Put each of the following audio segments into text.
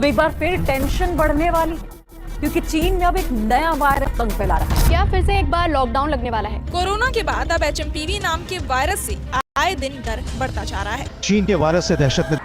एक बार फिर टेंशन बढ़ने वाली, क्योंकि चीन में अब एक नया वायरस पंख फैला रहा है। क्या फिर से एक बार लॉकडाउन लगने वाला है? कोरोना के बाद अब HMPV नाम के वायरस से आए दिन डर बढ़ता जा रहा है। चीन के वायरस से दहशत में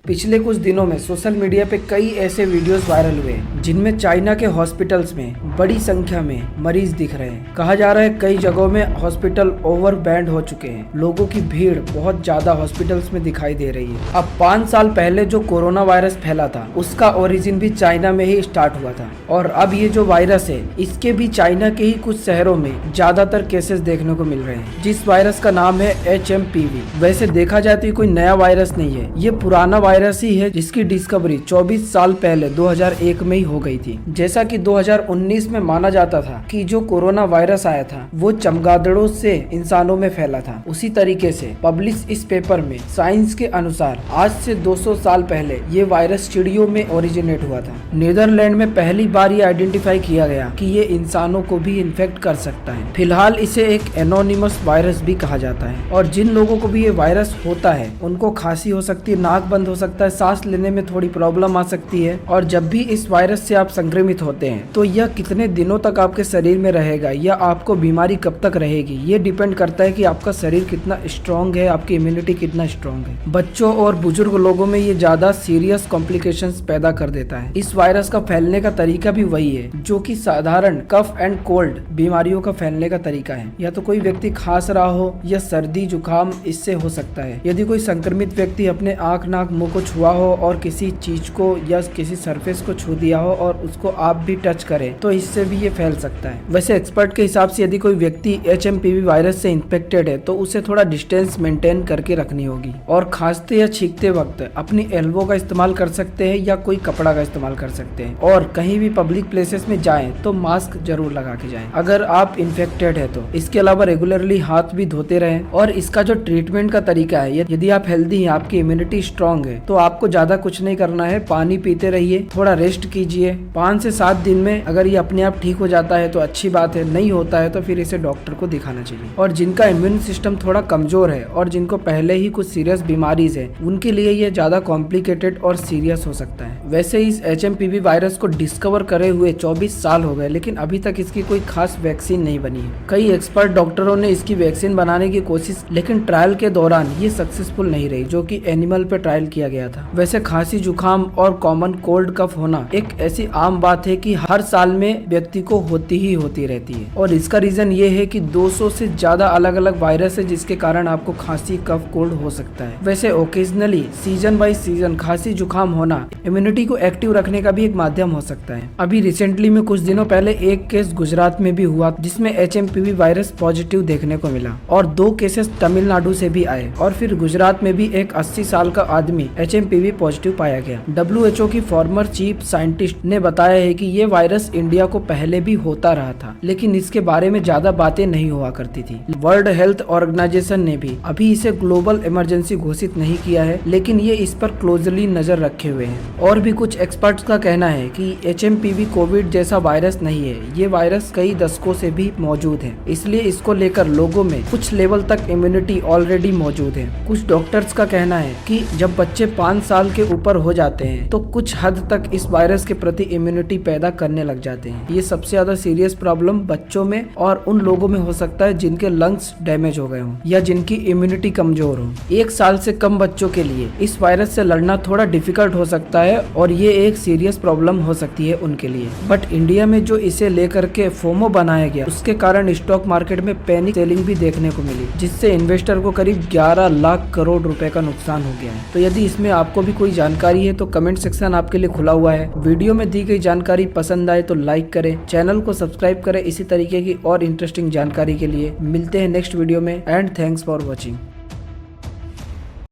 पिछले कुछ दिनों में सोशल मीडिया पे कई ऐसे वीडियोस वायरल हुए जिनमें चाइना के हॉस्पिटल्स में बड़ी संख्या में मरीज दिख रहे हैं। कहा जा रहा है कई जगहों में हॉस्पिटल ओवरबैंड हो चुके हैं। लोगों की भीड़ बहुत ज्यादा हॉस्पिटल्स में दिखाई दे रही है। अब 5 साल पहले जो कोरोना वायरस फैला था उसका ओरिजिन भी चाइना में ही स्टार्ट हुआ था, और अब ये जो वायरस है इसके भी चाइना के ही कुछ शहरों में ज्यादातर केसेस देखने को मिल रहे हैं, जिस वायरस का नाम है HMPV। वैसे देखा जाए तो ये कोई नया वायरस नहीं है, ये पुराना वायरस ही है जिसकी डिस्कवरी 24 साल पहले 2001 में ही हो गई थी। जैसा कि 2019 में माना जाता था कि जो कोरोना वायरस आया था वो चमगादड़ों से इंसानों में फैला था। उसी तरीके से पब्लिश इस पेपर में साइंस के अनुसार आज से 200 साल पहले ये वायरस चिड़ियों में ओरिजिनेट हुआ था। नीदरलैंड में पहली बार ये आइडेंटिफाई किया गया कि ये इंसानों को भी इन्फेक्ट कर सकता है। फिलहाल इसे एक एनोनिमस वायरस भी कहा जाता है, और जिन लोगों को भी ये वायरस होता है उनको खांसी हो सकती है, नाक बंद हो सकता है, सांस लेने में थोड़ी प्रॉब्लम आ सकती है। और जब भी इस वायरस से आप संक्रमित होते हैं तो यह कितने दिनों तक आपके शरीर में रहेगा या आपको बीमारी कब तक रहेगी, ये डिपेंड करता है कि आपका शरीर कितना स्ट्रॉन्ग है, आपकी इम्यूनिटी कितना स्ट्रॉन्ग है। बच्चों और बुजुर्ग लोगों में ये ज्यादा सीरियस कॉम्प्लिकेशंस पैदा कर देता है। इस वायरस का फैलने का तरीका भी वही है जो कि साधारण कफ एंड कोल्ड बीमारियों का फैलने का तरीका है। या तो कोई व्यक्ति खांस रहा हो या सर्दी जुकाम इससे हो सकता है। यदि कोई संक्रमित व्यक्ति अपने आंख नाक मुंह को छुआ हो और किसी चीज को या किसी सरफेस को छू दिया हो और उसको आप भी टच करें तो इससे भी ये फैल सकता है। वैसे एक्सपर्ट के हिसाब से यदि कोई व्यक्ति HMPV वायरस से इन्फेक्टेड है तो उसे थोड़ा डिस्टेंस मेंटेन करके रखनी होगी, और खांसते या छींकते वक्त अपनी एल्बो का इस्तेमाल कर सकते हैं या कोई कपड़ा का इस्तेमाल कर सकते हैं। और कहीं भी पब्लिक प्लेसेस में जाएं तो मास्क जरूर लगा के जाएं अगर आप इन्फेक्टेड है तो। इसके अलावा रेगुलरली हाथ भी धोते रहें। और इसका जो ट्रीटमेंट का तरीका है, यदि आप हेल्दी हैं, आपकी इम्यूनिटी स्ट्रॉन्ग है, तो आपको ज्यादा कुछ नहीं करना है। पानी पीते रहिए, थोड़ा रेस्ट कीजिए। 5 से 7 दिन में अगर ये अपने आप ठीक हो जाता है तो अच्छी बात है, नहीं होता है तो फिर इसे डॉक्टर को दिखाना चाहिए। और जिनका इम्यून सिस्टम थोड़ा कमजोर है और जिनको पहले ही कुछ सीरियस बीमारीज है उनके लिए ये ज्यादा कॉम्प्लिकेटेड और सीरियस हो सकता है। वैसे इस HMPV वायरस को डिस्कवर करे हुए 24 साल हो गए, लेकिन अभी तक इसकी कोई खास वैक्सीन नहीं बनी है। कई एक्सपर्ट डॉक्टरों ने इसकी वैक्सीन बनाने की कोशिश, लेकिन ट्रायल के दौरान ये सक्सेसफुल नहीं रही, जो कि एनिमल पे ट्रायल किया गया था। वैसे खांसी जुकाम और कॉमन कोल्ड कफ होना एक ऐसी आम बात है कि हर साल में व्यक्ति को होती ही होती रहती है, और इसका रीजन ये है कि 200 से ज्यादा अलग अलग वायरस है जिसके कारण आपको खांसी कफ कोल्ड हो सकता है। वैसे ओकेजनली सीजन बाय सीजन खांसी जुकाम होना इम्यूनिटी को एक्टिव रखने का भी एक माध्यम हो सकता है। अभी रिसेंटली में कुछ दिनों पहले एक केस गुजरात में भी हुआ जिसमें HMPV वायरस पॉजिटिव देखने को मिला, और 2 केसेस तमिलनाडु से भी आए, और फिर गुजरात में भी एक 80 साल का आदमी HMPV पॉजिटिव पाया गया। WHO की फॉर्मर चीफ साइंटिस्ट ने बताया है कि ये वायरस इंडिया को पहले भी होता रहा था, लेकिन इसके बारे में ज्यादा बातें नहीं हुआ करती थी। वर्ल्ड हेल्थ ऑर्गेनाइजेशन ने भी अभी इसे ग्लोबल इमरजेंसी घोषित नहीं किया है, लेकिन ये इस पर क्लोजली नजर रखे हुए हैं। और भी कुछ एक्सपर्ट्स का कहना है कि HMPV कोविड जैसा वायरस नहीं है, ये वायरस कई दशकों से भी मौजूद है, इसलिए इसको लेकर लोगों में कुछ लेवल तक इम्यूनिटी ऑलरेडी मौजूद है। कुछ डॉक्टर्स का कहना है कि जब बच्चे 5 साल के ऊपर हो जाते हैं तो कुछ हद तक इस वायरस के प्रति इम्यूनिटी पैदा करने लग जाते हैं। ये सबसे ज्यादा सीरियस प्रॉब्लम बच्चों में और उन लोगों में हो सकता है जिनके लंग्स डैमेज हो गए हों या जिनकी इम्यूनिटी कमजोर हो। 1 साल से कम बच्चों के लिए इस वायरस से लड़ना थोड़ा डिफिकल्ट हो सकता है, और ये एक सीरियस प्रॉब्लम हो सकती है उनके लिए। बट इंडिया में जो इसे लेकर के फोमो बनाया गया उसके कारण स्टॉक मार्केट में पैनिक सेलिंग भी देखने को मिली, जिससे इन्वेस्टर को करीब 11 लाख करोड़ रुपए का नुकसान हो गया है। तो यदि इसमें आपको भी कोई जानकारी है तो कमेंट सेक्शन आपके लिए खुला हुआ है। वीडियो में दी गई जानकारी पसंद आए तो लाइक करें, चैनल को सब्सक्राइब करें इसी तरीके की और इंटरेस्टिंग जानकारी के लिए। मिलते हैं नेक्स्ट वीडियो में, एंड थैंक्स फॉर वॉचिंग।